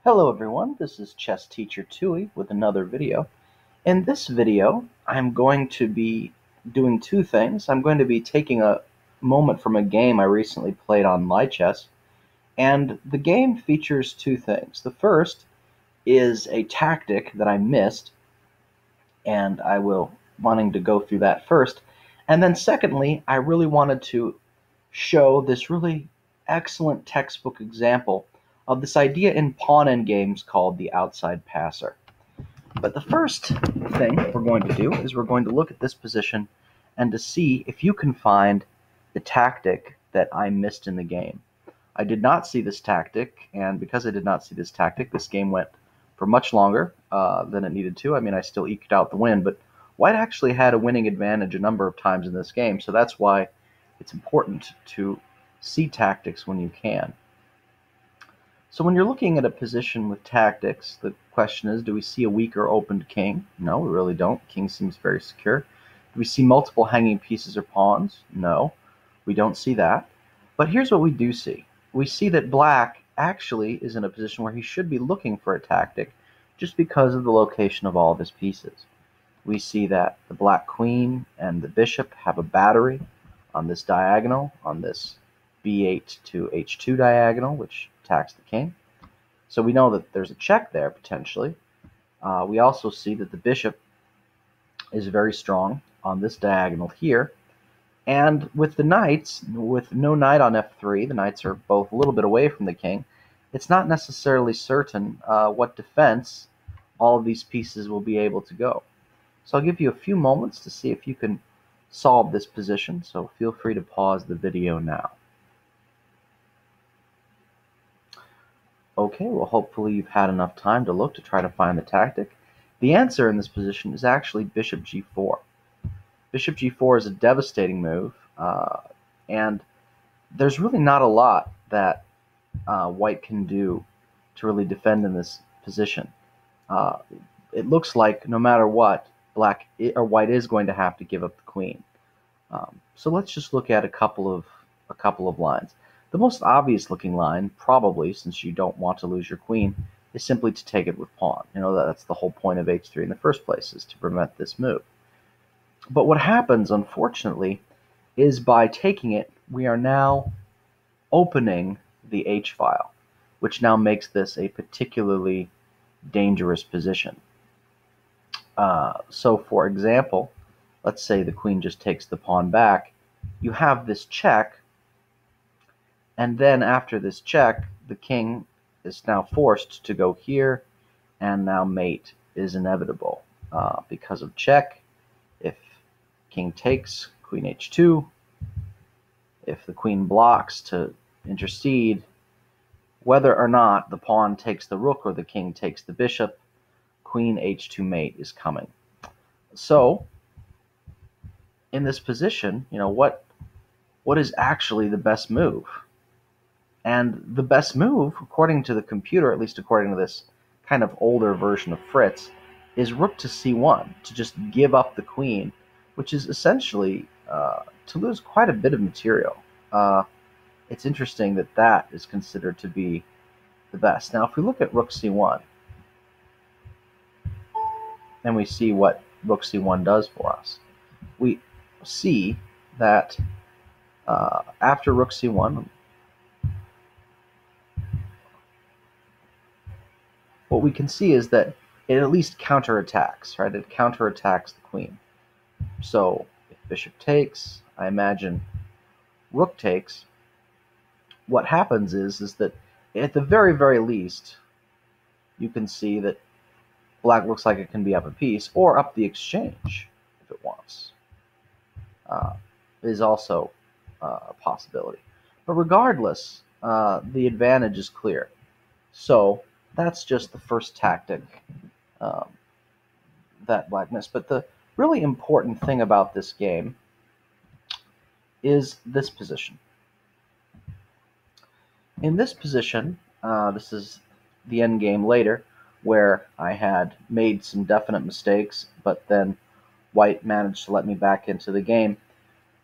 Hello everyone, this is Chess Teacher Tui with another video. In this video, I'm going to be doing two things. I'm going to be taking a moment from a game I recently played on Chess, and the game features two things. The first is a tactic that I missed, and I will wanting to go through that first. And then secondly, I really wanted to show this really excellent textbook example of this idea in pawn endgames called the outside passer. But the first thing we're going to do is we're going to look at this position and to see if you can find the tactic that I missed in the game. I did not see this tactic, and because I did not see this tactic, this game went for much longer than it needed to. I mean, I still eked out the win, but White actually had a winning advantage a number of times in this game, so that's why it's important to see tactics when you can. So when you're looking at a position with tactics, the question is, do we see a weaker opened king? No, we really don't. King seems very secure. Do we see multiple hanging pieces or pawns? No, we don't see that. But here's what we do see. We see that black actually is in a position where he should be looking for a tactic just because of the location of all of his pieces. We see that the black queen and the bishop have a battery on this diagonal, on this b8 to h2 diagonal, which attacks the king. So we know that there's a check there, potentially. We also see that the bishop is very strong on this diagonal here. And with the knights, with no knight on f3, the knights are both a little bit away from the king, it's not necessarily certain what defense all of these pieces will be able to go. So I'll give you a few moments to see if you can solve this position, so feel free to pause the video now. Okay, well hopefully you've had enough time to look to try to find the tactic. The answer in this position is actually bishop g4. Bishop g4 is a devastating move, and there's really not a lot that white can do to really defend in this position. It looks like no matter what, white is going to have to give up the queen. So let's just look at a couple of lines. The most obvious looking line, probably, since you don't want to lose your queen, is simply to take it with pawn. You know, that's the whole point of h3 in the first place, is to prevent this move. But what happens, unfortunately, is by taking it, we are now opening the h-file, which now makes this a particularly dangerous position. So for example, let's say the queen just takes the pawn back, you have this check, and then after this check, the king is now forced to go here, and now mate is inevitable because of check. If king takes, queen h2, if the queen blocks to intercede, whether or not the pawn takes the rook or the king takes the bishop, queen h2 mate is coming. So in this position, you know, what is actually the best move? And the best move, according to the computer, at least according to this kind of older version of Fritz, is rook to c1, to just give up the queen, which is essentially to lose quite a bit of material. It's interesting that that is considered to be the best. Now, if we look at rook c1, and we see what rook c1 does for us, we see that after rook c1, what we can see is that it at least counterattacks, right? It counterattacks the queen. So if bishop takes, I imagine rook takes, what happens is that at the very, very least, you can see that black looks like it can be up a piece, or up the exchange if it wants. Is also a possibility. But regardless, the advantage is clear. So that's just the first tactic that black missed. But the really important thing about this game is this position. In this position, this is the end game later, where I had made some definite mistakes, but then white managed to let me back into the game.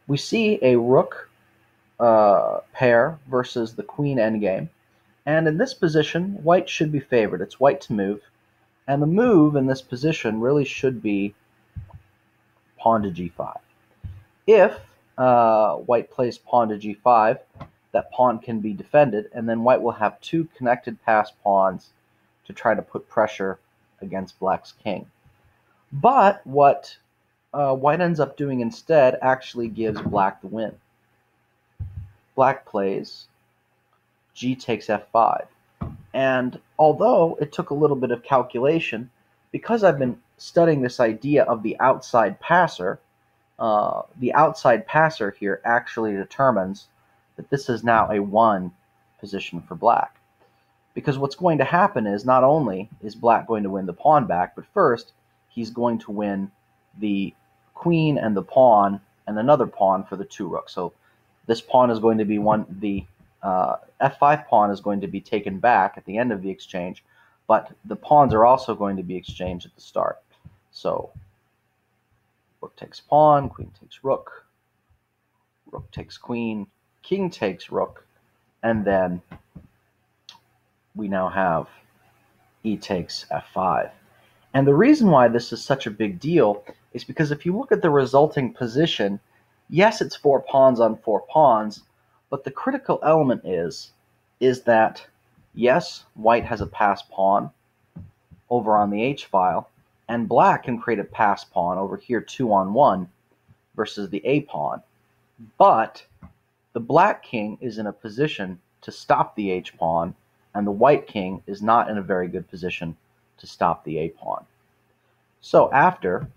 We see a rook pair versus the queen endgame, And in this position, white should be favored. It's white to move. And the move in this position really should be pawn to g5. If white plays pawn to g5, that pawn can be defended, and then white will have two connected pass pawns to try to put pressure against black's king. But what white ends up doing instead actually gives black the win. Black plays g takes f5. And although it took a little bit of calculation, because I've been studying this idea of the outside passer here actually determines that this is now a 1 position for black. Because what's going to happen is not only is black going to win the pawn back, but first he's going to win the queen and the pawn and another pawn for the 2 rooks. So this pawn is going to be the f5 pawn is going to be taken back at the end of the exchange, but the pawns are also going to be exchanged at the start. So rook takes pawn, queen takes rook, rook takes queen, king takes rook, and then we now have e takes f5. And the reason why this is such a big deal is because if you look at the resulting position, yes, it's 4 pawns on 4 pawns, but the critical element is that, yes, white has a pass pawn over on the h-file, and black can create a pass pawn over here 2 on 1 versus the a pawn. But the black king is in a position to stop the h-pawn, and the white king is not in a very good position to stop the a pawn. So after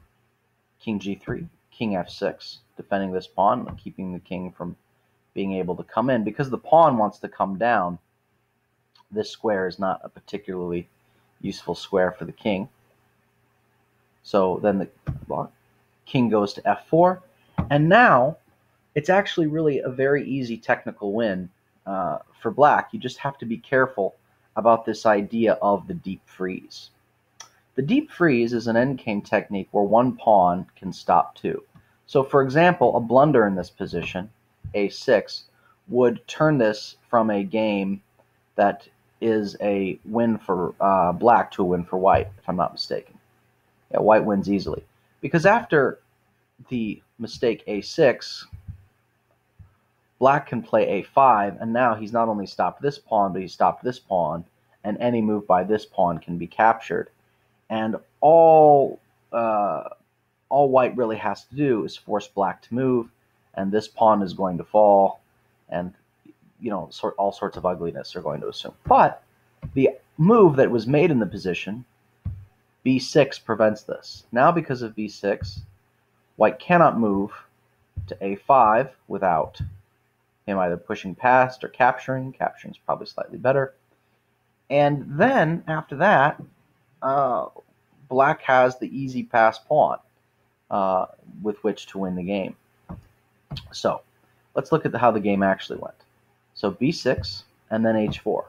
king g3, king f6, defending this pawn and keeping the king from being able to come in, because the pawn wants to come down, this square is not a particularly useful square for the king. So then the king goes to f4, and now it's actually really a very easy technical win for black. You just have to be careful about this idea of the deep freeze. The deep freeze is an endgame technique where one pawn can stop 2. So for example, a blunder in this position, a6, would turn this from a game that is a win for black to a win for white, if I'm not mistaken. Yeah, white wins easily. Because after the mistake a6, black can play a5, and now he's not only stopped this pawn, but he's stopped this pawn, and any move by this pawn can be captured. And all white really has to do is force black to move, and this pawn is going to fall, and all sorts of ugliness are going to assume. But the move that was made in the position, b6, prevents this. Now because of b6, white cannot move to a5 without him either pushing past or capturing. Capturing is probably slightly better. And then after that, black has the easy pass pawn with which to win the game. So let's look at how the game actually went. So b6 and then h4.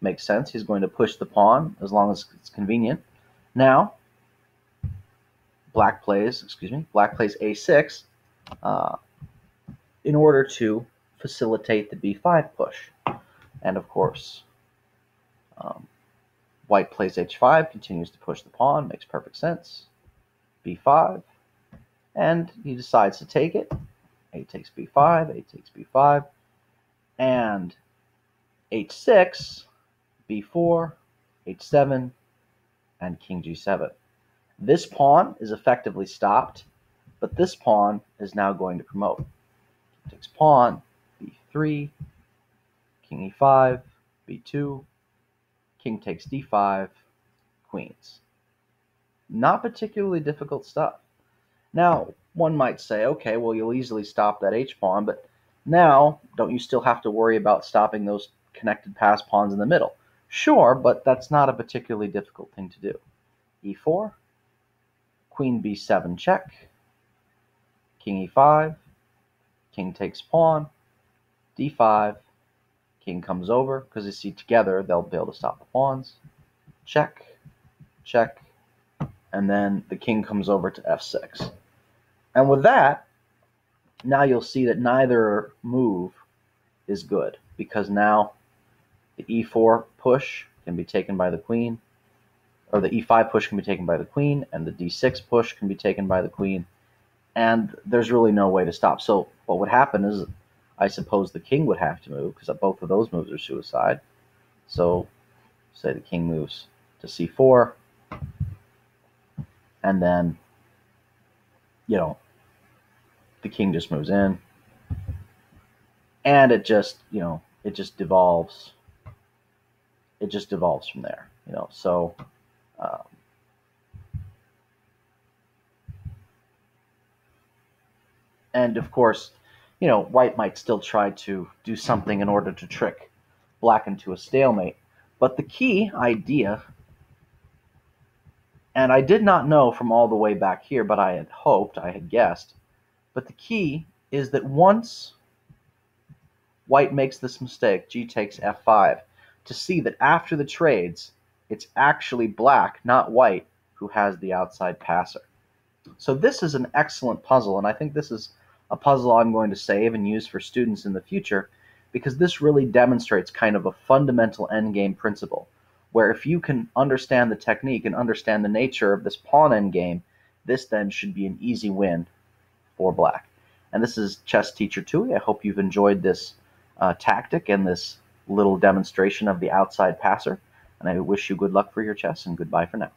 Makes sense. He's going to push the pawn as long as it's convenient. Now, black plays a6 in order to facilitate the b5 push. And of course, white plays h5, continues to push the pawn, makes perfect sense. b5, and he decides to take it. A takes b5, a takes b5, and h6, b4, h7, and king g7. This pawn is effectively stopped, but this pawn is now going to promote. Takes pawn, b3, king e5, b2, king takes d5, queens. Not particularly difficult stuff. Now, one might say, okay, well, you'll easily stop that h-pawn, but now, don't you still have to worry about stopping those connected pass pawns in the middle? Sure, but that's not a particularly difficult thing to do. e4, queen b7 check, king e5, king takes pawn, d5, king comes over, because you see together they'll be able to stop the pawns, check, check, and then the king comes over to f6. And with that, now you'll see that neither move is good, because now The e4 push can be taken by the queen, or the e5 push can be taken by the queen, and the d6 push can be taken by the queen, and there's really no way to stop. So what would happen is, I suppose the king would have to move, because both of those moves are suicide. So say the king moves to c4, and then, the king just moves in, and it just, it just devolves. It just devolves from there, So, um, and of course, white might still try to do something in order to trick black into a stalemate. But the key idea, and I did not know from all the way back here, but I had hoped, I had guessed, but the key is that once white makes this mistake, g takes f5, to see that after the trades, it's actually black, not white, who has the outside passer. So this is an excellent puzzle, and I think this is a puzzle I'm going to save and use for students in the future, because this really demonstrates kind of a fundamental endgame principle, where if you can understand the technique and understand the nature of this pawn endgame, this then should be an easy win for black. And this is Chess Teacher Tui. I hope you've enjoyed this tactic and this little demonstration of the outside passer, and I wish you good luck for your chess, and goodbye for now.